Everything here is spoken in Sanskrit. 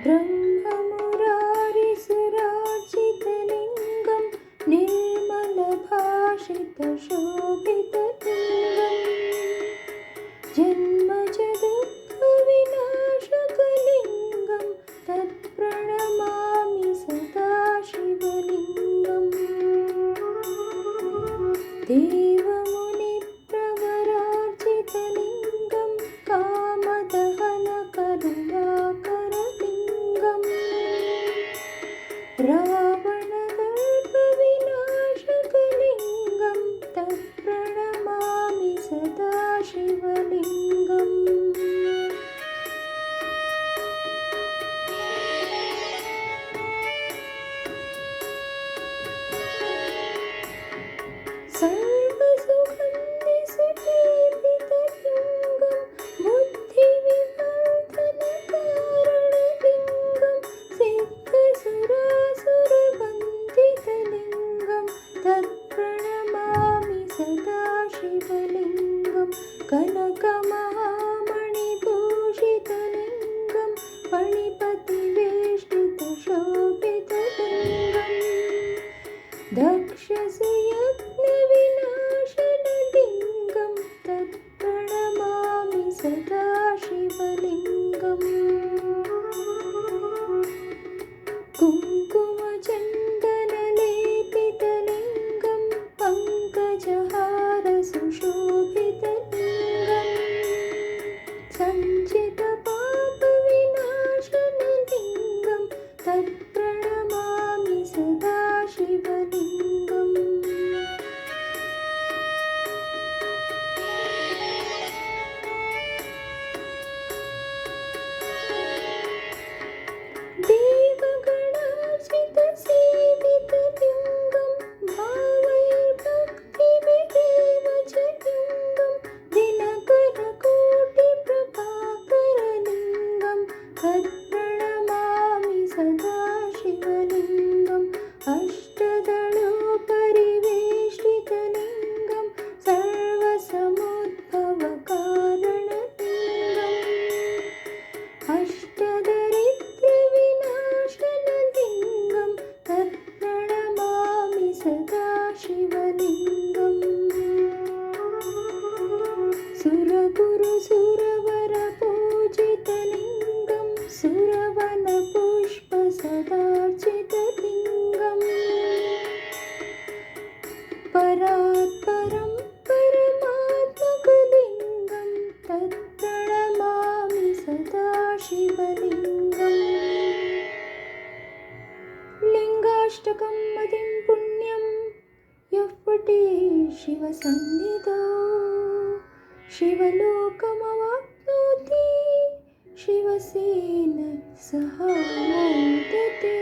ब्रह्ममुरारिसुरार्चितलिङ्गं निर्मलभाषितशोभितलिङ्गम् जन्मजदुःखविनाशकलिङ्गं तत्प्रणमामि सदा शिवलिङ्गम् देवमुनिप्रवरार्चितलिङ्गं कामदहनकरुणाकरलिङ्गम् रावणदर्पविनाशकलिङ्गं तत्प्रणमामि सदा शिवलिङ्गम् सर्वसुगन्धिसुलेपितलिङ्गं बुद्धिविवर्धनकारणलिङ्गं सिद्धसुरासुरवन्दितलिङ्गं तत्प्रणमामि सदा शिवलिङ्गं कनकमहामणिभूषितलिङ्गं फणिपतिवेष्टितशोभितलिङ्गम् दक्षसुयज्ञविनाशनलिङ्गं तत्प्रणमामि सदा शिवलिङ्गम् कुङ्कुमचन्दनलेपितलिङ्गं पङ्कजहारसुशोभितलिङ्गं सञ्चितपापविनाशनलिङ्गं तत्प्रणमामि सदा शिवलिङ्गम् देवगणार्चितसेवितलिङ्गं भावैर्भक्तिभिरेव च लिङ्गं दिनकरकोटिप्रभाकरलिङ्गं तत्प्रणमामि सदा शिवलिङ्गम् अष्टदलोपरिवेष्टितलिङ्गं सर्वसमुद्भवकारणलिङ्गम् अष्टदरिद्रविनाशनलिङ्गं तत्प्रणमामि सदा शिवलिङ्गम् सुरगुरुसुरवरपूजितलिङ्गं सुरवनपुष्पसदार्चितलिङ्गम् परात्परं परमात्मकलिङ्गं तत्प्रणमामि सदा शिवलिङ्गम् लिङ्गाष्टकं मतिं पुण्यं यः पठेत् शिवसन्निधौ शिवलोकमवाप्नोति शिवसेन सह मोदते।